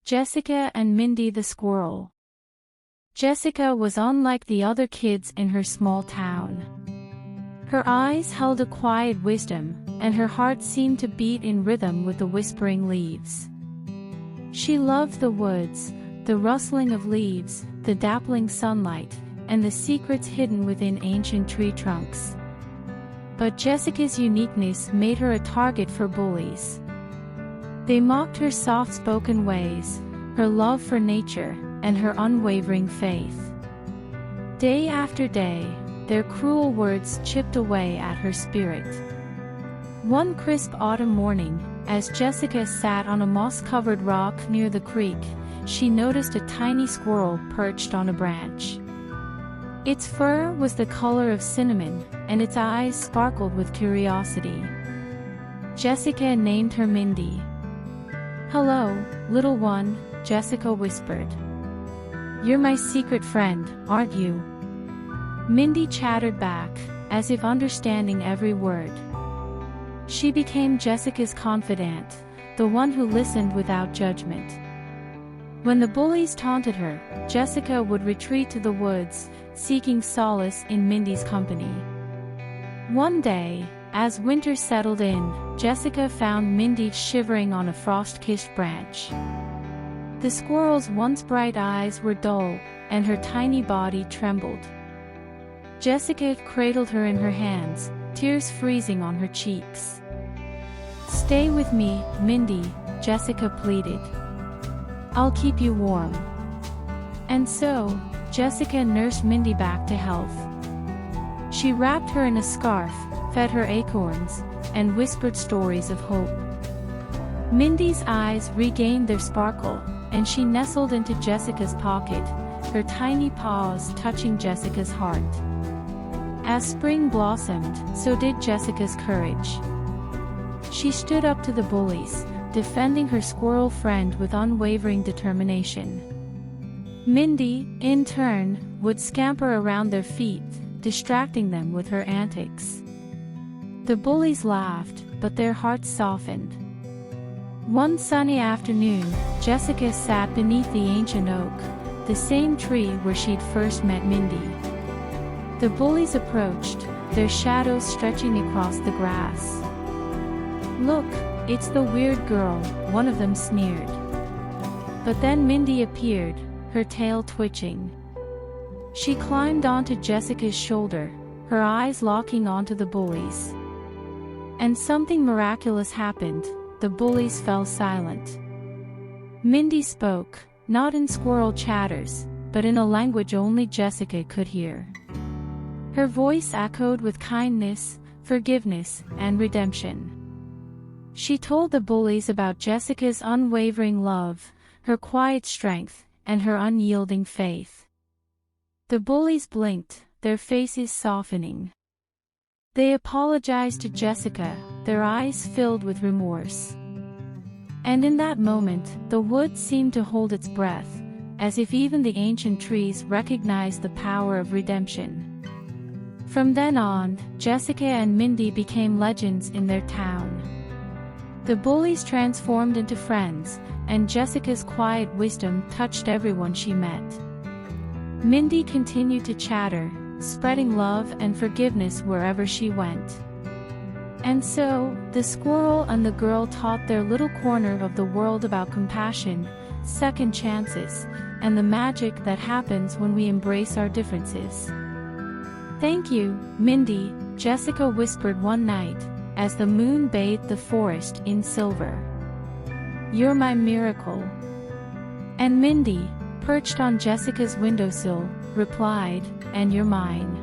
Jessica and Mindy the squirrel. Jessica was unlike the other kids in her small town. Her eyes held a quiet wisdom, and her heart seemed to beat in rhythm with the whispering leaves. She loved the woods, the rustling of leaves, the dappling sunlight, and the secrets hidden within ancient tree trunks. But Jessica's uniqueness made her a target for bullies. They mocked her soft-spoken ways, her love for nature, and her unwavering faith. Day after day, their cruel words chipped away at her spirit. One crisp autumn morning, as Jessica sat on a moss-covered rock near the creek, she noticed a tiny squirrel perched on a branch. Its fur was the color of cinnamon, and its eyes sparkled with curiosity. Jessica named her Mindy. "Hello, little one," Jessica whispered. "You're my secret friend, aren't you?" Mindy chattered back, as if understanding every word. She became Jessica's confidant, the one who listened without judgment. When the bullies taunted her, Jessica would retreat to the woods, seeking solace in Mindy's company. One day, as winter settled in, Jessica found Mindy shivering on a frost-kissed branch. The squirrel's once bright eyes were dull, and her tiny body trembled. Jessica cradled her in her hands, tears freezing on her cheeks. "Stay with me, Mindy," Jessica pleaded. "I'll keep you warm." And so, Jessica nursed Mindy back to health. She wrapped her in a scarf, fed her acorns, and whispered stories of hope. Mindy's eyes regained their sparkle, and she nestled into Jessica's pocket, her tiny paws touching Jessica's heart. As spring blossomed, so did Jessica's courage. She stood up to the bullies, defending her squirrel friend with unwavering determination. Mindy, in turn, would scamper around their feet, distracting them with her antics. The bullies laughed, but their hearts softened. One sunny afternoon, Jessica sat beneath the ancient oak, the same tree where she'd first met Mindy. The bullies approached, their shadows stretching across the grass. "Look, it's the weird girl," one of them sneered. But then Mindy appeared, her tail twitching. She climbed onto Jessica's shoulder, her eyes locking onto the bullies. And something miraculous happened. The bullies fell silent. Mindy spoke, not in squirrel chatters, but in a language only Jessica could hear. Her voice echoed with kindness, forgiveness, and redemption. She told the bullies about Jessica's unwavering love, her quiet strength, and her unyielding faith. The bullies blinked, their faces softening. They apologized to Jessica, their eyes filled with remorse. And in that moment, the wood seemed to hold its breath, as if even the ancient trees recognized the power of redemption. From then on, Jessica and Mindy became legends in their town. The bullies transformed into friends, and Jessica's quiet wisdom touched everyone she met. Mindy continued to chatter, spreading love and forgiveness wherever she went. And so, the squirrel and the girl taught their little corner of the world about compassion, second chances, and the magic that happens when we embrace our differences. "Thank you, Mindy," Jessica whispered one night, as the moon bathed the forest in silver. "You're my miracle." And Mindy, perched on Jessica's windowsill, replied, "And you're mine."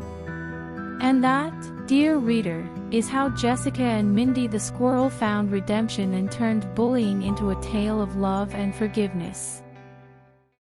And that, dear reader, is how Jessica and Mindy the squirrel found redemption and turned bullying into a tale of love and forgiveness.